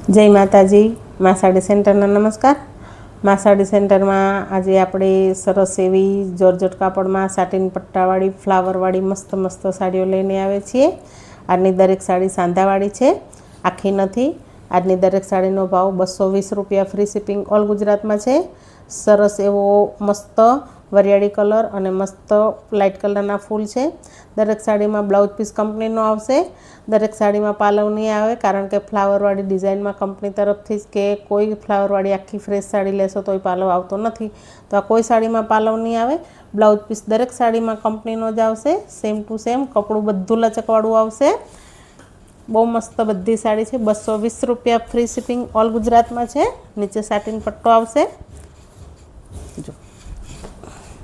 જય માતાજી, મા સાડી સેન્ટરના નમસ્કાર। મા સાડી સેન્ટરમાં આજે આપણે સરસ એવી જોર્જટ કાપડમાં સાટીન પટ્ટાવાળી ફ્લાવરવાળી મસ્ત મસ્ત સાડીઓ લઈને આવે છીએ। આજની દરેક સાડી સાંધાવાળી છે, આખી નથી। આજની દરેક સાડીનો ભાવ 220 રૂપિયા, ફ્રી શિપિંગ ઓલ ગુજરાતમાં છે। સરસ એવો મસ્ત વરિયાળી કલર અને મસ્ત લાઇટ કલરના ફૂલ છે। દરેક સાડીમાં બ્લાઉઝ પીસ કંપનીનો આવશે। દરેક સાડીમાં પાલવ નહીં આવે, કારણ કે ફ્લાવરવાળી ડિઝાઇનમાં કંપની તરફથી જ કે કોઈ ફ્લાવરવાળી આખી ફ્રેશ સાડી લેશો તો પાલવ આવતો નથી, તો આ કોઈ સાડીમાં પાલવ નહીં આવે। બ્લાઉઝ પીસ દરેક સાડીમાં કંપનીનો જ આવશે, સેમ ટુ સેમ। કપડું બધું લચકવાળું આવશે, બહુ મસ્ત બધી સાડી છે। 220 રૂપિયા, ફ્રી શિપિંગ ઓલ ગુજરાતમાં છે। નીચે સાટીન પટ્ટો આવશે। જો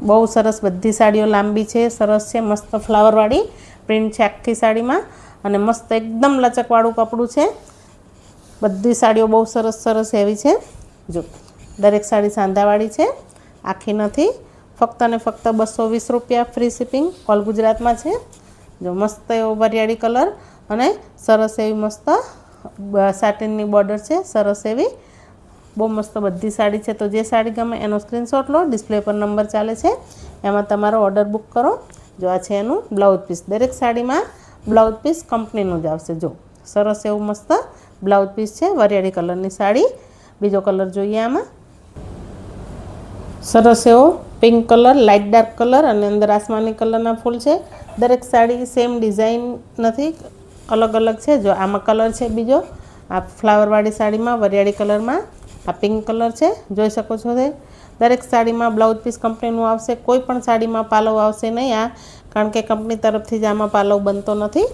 બહુ સરસ બધી સાડીઓ લાંબી છે, સરસ છે, મસ્ત ફ્લાવરવાળી પ્રિન્ટ છે આખી સાડીમાં અને મસ્ત એકદમ લચકવાળું કપડું છે। બધી સાડીઓ બહુ સરસ સરસ એવી છે। જો દરેક સાડી સાંધાવાળી છે, આખી નથી। ફક્ત અને ફક્ત 220 રૂપિયા, ફ્રી શિપિંગ ઓલ ગુજરાતમાં છે। જો મસ્ત એવો વરિયાળી કલર અને સરસ એવી મસ્ત સાટીનની બોર્ડર છે, સરસ એવી બહુ મસ્ત બધી સાડી છે। તો જે સાડી ગમે એનો સ્ક્રીનશોટ લો, ડિસ્પ્લે પર નંબર ચાલે છે, એમાં તમારો ઓર્ડર બુક કરો। જો આ છે એનું બ્લાઉઝ પીસ, દરેક સાડીમાં બ્લાઉઝ પીસ કંપનીનું જ આવશે। જો સરસ એવું મસ્ત બ્લાઉઝ પીસ છે, વરિયાળી કલરની સાડી। બીજો કલર જોઈએ આમાં, સરસ એવો pink colour, light dark colour અને અંદર આસમાની કલરના ફૂલ છે। દરેક સાડી સેમ ડિઝાઇન નથી, અલગ અલગ છે। જો આમાં કલર છે બીજો, આ ફ્લાવરવાળી સાડીમાં વરિયાળી કલરમાં આ પિંક કલર છે, જોઈ શકો છો। દરેક સાડીમાં બ્લાઉઝ પીસ કંપનીનું આવશે, કોઈ પણ સાડીમાં પાલવ આવશે નહીં આ, કારણ કે કંપની તરફથી જ આમાં પાલવ બનતો નથી,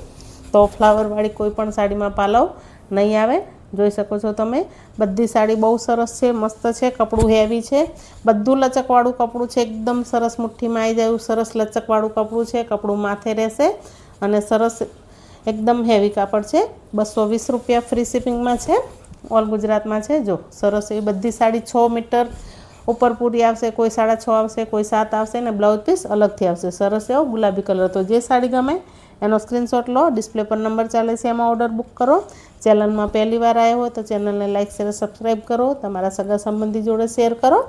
તો ફ્લાવરવાળી કોઈ પણ સાડીમાં પાલવ નહીં આવે। જોઈ શકો છો તમે, બધી સાડી બહુ સરસ છે, મસ્ત છે। કપડું હેવી છે, બધું લચકવાળું કપડું છે, એકદમ સરસ મુઠ્ઠીમાં આવી જાય એવું સરસ લચકવાળું કપડું છે। કપડું માથે રહેશે અને સરસ એકદમ હેવી કાપડ છે। 220 રૂપિયા, ફ્રી શિપિંગમાં છે, ઓલ ગુજરાતમાં છે। જો સરસ એવી બધી સાડી 6 મીટર ઉપર પૂરી આવશે, કોઈ 6.5 આવશે, કોઈ 7 આવશે ને બ્લાઉઝ પીસ અલગથી આવશે। સરસ એવો ગુલાબી કલર, તો જે સાડી ગમે એનો સ્ક્રીનશોટ લો, ડિસ્પ્લે પર નંબર ચાલે છે, એમાં ઓર્ડર બુક કરો। ચેનલમાં પહેલી વાર આવ્યો હોય તો ચેનલને લાઇક, શેર, સબસ્ક્રાઈબ કરો, તમારા સગા સંબંધી જોડે શેર કરો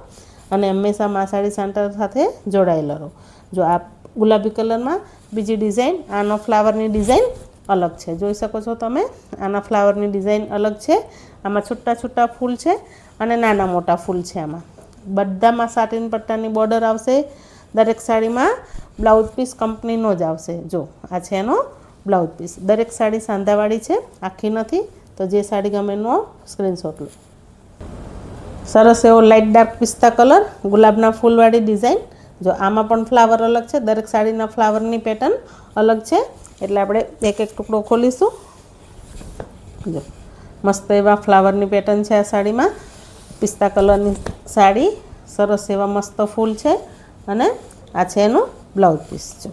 અને હંમેશા મા સાડી સેન્ટર સાથે જોડાયેલા રહો। જો આ ગુલાબી કલરમાં બીજી ડિઝાઇન, આનો ફ્લાવરની ડિઝાઇન અલગ છે, જોઈ શકો છો તમે। આના ફ્લાવરની ડિઝાઇન અલગ છે, આમાં છૂટા છૂટા ફૂલ છે અને નાના મોટા ફૂલ છે। આમાં બધામાં સાટીન પટ્ટાની બોર્ડર આવશે। દરેક સાડીમાં બ્લાઉઝ પીસ કંપનીનો જ આવશે। જો આ છે એનો બ્લાઉઝ પીસ, દરેક સાડી સાંધાવાળી છે, આખી નથી, તો જે સાડી ગમે એનો સ્ક્રીનશોટ લો। સરસ એવો લાઇટ ડાર્ક પિસ્તા કલર, ગુલાબના ફૂલવાળી ડિઝાઇન। જો આમાં પણ ફ્લાવર અલગ છે, દરેક સાડીના ફ્લાવરની પેટર્ન અલગ છે, એટલે આપણે એક એક ટુકડો ખોલીશું। જો મસ્ત એવા ફ્લાવરની પેટર્ન છે આ સાડીમાં, પિસ્તા કલરની સાડી, સરસ એવા મસ્ત ફૂલ છે અને આ છે એનું બ્લાઉઝ પીસ। જો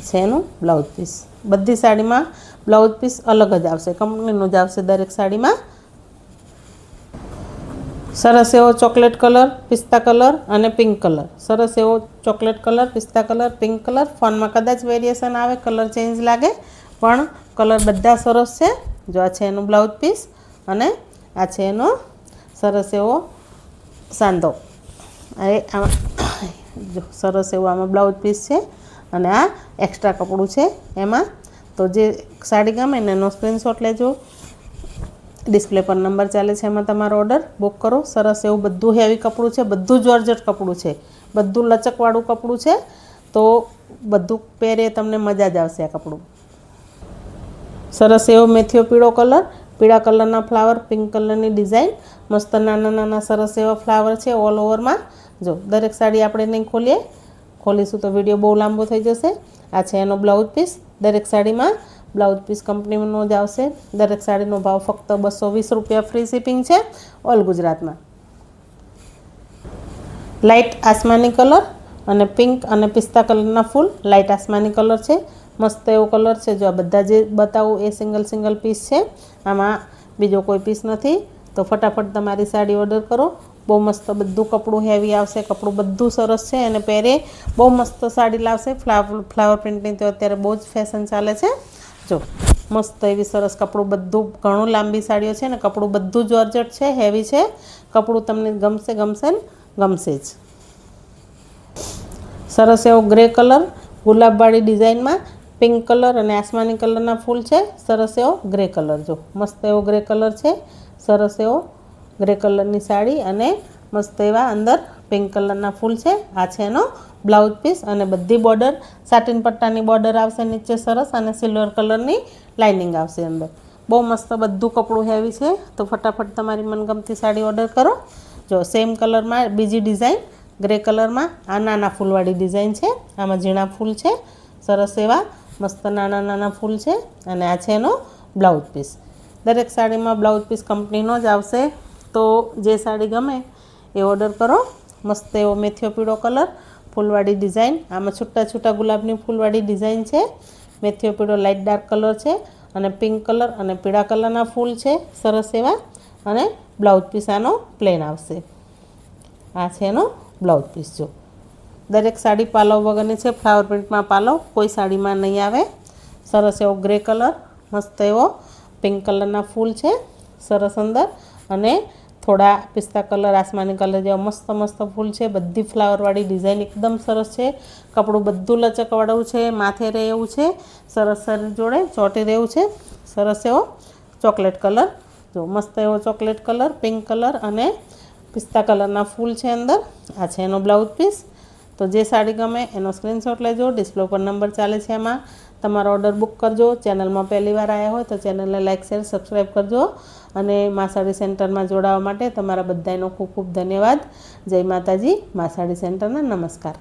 છે એનું બ્લાઉઝ પીસ, બધી સાડીમાં બ્લાઉઝ પીસ અલગ જ આવશે, કંપનીનું જ આવશે દરેક સાડીમાં। સરસ એવો ચોકલેટ કલર, પિસ્તા કલર અને પિંક કલર, સરસ એવો ચોકલેટ કલર, પિસ્તા કલર, પિંક કલર। ફોનમાં કદાચ વેરિએશન આવે, કલર ચેન્જ લાગે, પણ કલર બધા સરસ છે। જો આ છે એનું બ્લાઉઝ પીસ અને આ છે એનો સરસ એવો સાંધો। જો સરસ એવું આમાં બ્લાઉઝ પીસ છે અને આ એક્સ્ટ્રા કપડું છે એમાં। તો જે સાડી ગમે ને એનો સ્ક્રીનશોટ લેજો, ડિસ્પ્લે પર નંબર ચાલે છે, એમાં તમારો ઓર્ડર બુક કરો। સરસ એવું બધું હેવી કપડું છે, બધું જોર્જટ કપડું છે, બધું લચકવાળું કપડું છે, તો બધું પહેરે તમને મજા જ આવશે આ કપડું। સરસ એવો મેથીઓ પીળો કલર, પીળા કલરના ફ્લાવર, પિંક કલરની ડિઝાઇન, મસ્ત નાના નાના સરસ એવા ફ્લાવર છે ઓલ ઓવરમાં। જો દરેક સાડી આપણે નહીં ખોલીશું તો વિડીયો બહુ લાંબો થઈ જશે। આ છે એનો બ્લાઉઝ પીસ, દરેક સાડીમાં બ્લાઉઝ પીસ કંપનીનો જ આવશે। દરેક સાડીનો ભાવ ફક્ત 220 રૂપિયા, ફ્રી શિપિંગ છે ઓલ ગુજરાતમાં। લાઇટ આસમાની કલર અને પિંક અને પિસ્તા કલરના ફૂલ, લાઇટ આસમાની કલર છે, મસ્ત એવો કલર છે। જો આ બધા જે બતાવું એ સિંગલ પીસ છે, આમાં બીજો કોઈ પીસ નથી, તો ફટાફટ તમારી સાડી ઓર્ડર કરો। બહુ મસ્ત બધું કપડું હેવી આવશે, કપડું બધું સરસ છે અને પહેરે બહુ મસ્ત સાડી લાવશે। ફ્લાવર પ્રિન્ટની તો અત્યારે બહુ જ ફેશન ચાલે છે। જો મસ્ત એવી સરસ કપડું, બધું ઘણું લાંબી સાડીઓ છે ને કપડું બધું જોર્જેટ છે, હેવી છે કપડું, તમને ગમશે ને ગમશે જ. સરસ એવો ગ્રે કલર, ગુલાબવાળી ડિઝાઇનમાં પિંક કલર અને આસમાની કલરના ફૂલ છે. સરસ એવો ગ્રે કલર, જો મસ્ત એવો ગ્રે કલર છે. સરસ એવો ગ્રે કલરની સાડી અને મસ્ત એવા અંદર પિંક કલરના ફૂલ છે. આ છે એનો બ્લાઉઝ પીસ અને બધી બોર્ડર સાટિન પટ્ટાની બોર્ડર આવશે નીચે સરસ, અને સિલ્વર કલરની લાઇનિંગ આવશે અંદર. બહુ મસ્ત બધું કપડું હેવી છે. તો ફટાફટ તમારી મનગમતી સાડી ઓર્ડર કરો. જો સેમ કલરમાં બીજી ડિઝાઇન ગ્રે કલરમાં, આ નાના ફૂલવાળી ડિઝાઇન છે. આમાં ઝીણા ફૂલ છે, સરસ એવા મસ્ત નાના ફૂલ છે. અને આ છે એનો બ્લાઉઝ પીસ. દરેક સાડીમાં બ્લાઉઝ પીસ કંપનીનો જ આવશે. તો જે સાડી ગમે એ ઓર્ડર કરો. મસ્ત એવો મેથીઓ પીળો કલર, ફૂલવાળી ડિઝાઇન, આમાં છૂટા છૂટા ગુલાબની ફૂલવાળી ડિઝાઇન છે. મેથીઓ પીળો લાઇટ ડાર્ક કલર છે અને પિંક કલર અને પીળા કલરના ફૂલ છે સરસ એવા. અને બ્લાઉઝ પીસ આનો પ્લેન આવશે. આ છે એનો બ્લાઉઝ પીસ. જો દરેક સાડી પાલવ વગરની છે, ફ્લાવર પ્રિન્ટમાં પાલવ કોઈ સાડીમાં નહીં આવે. સરસ એવો ગ્રે કલર, મસ્ત એવો પિંક કલરના ફૂલ છે સરસ અંદર, અને થોડા પિસ્તા કલર, આસમાની કલર જેવા મસ્ત ફૂલ છે. બધી ફ્લાવરવાળી ડિઝાઇન એકદમ સરસ છે. કપડું બધું લચકવાળું છે, માથે રહે એવું છે, સરસ શરીર જોડે ચોંટી રહેવું છે. સરસ એવો ચોકલેટ કલર, જો મસ્ત એવો ચોકલેટ કલર, પિંક કલર અને પિસ્તા કલરના ફૂલ છે અંદર. આ છે એનો બ્લાઉઝ પીસ. તો જે સાડી ગમે એનો સ્ક્રીનશોટ લેજો. ડિસ્પ્લે ઉપર નંબર ચાલે છે, એમાં તમારો ઓર્ડર બુક કરજો. ચેનલમાં પહેલી વાર આવ્યા હોય તો ચેનલને લાઇક, શેર, સબસ્ક્રાઈબ કરજો. અને મા સાડી સેન્ટરમાં જોડાવા માટે તમારા બધાનો ખૂબ ખૂબ ધન્યવાદ. જય માતાજી. મા સાડી સેન્ટરના નમસ્કાર.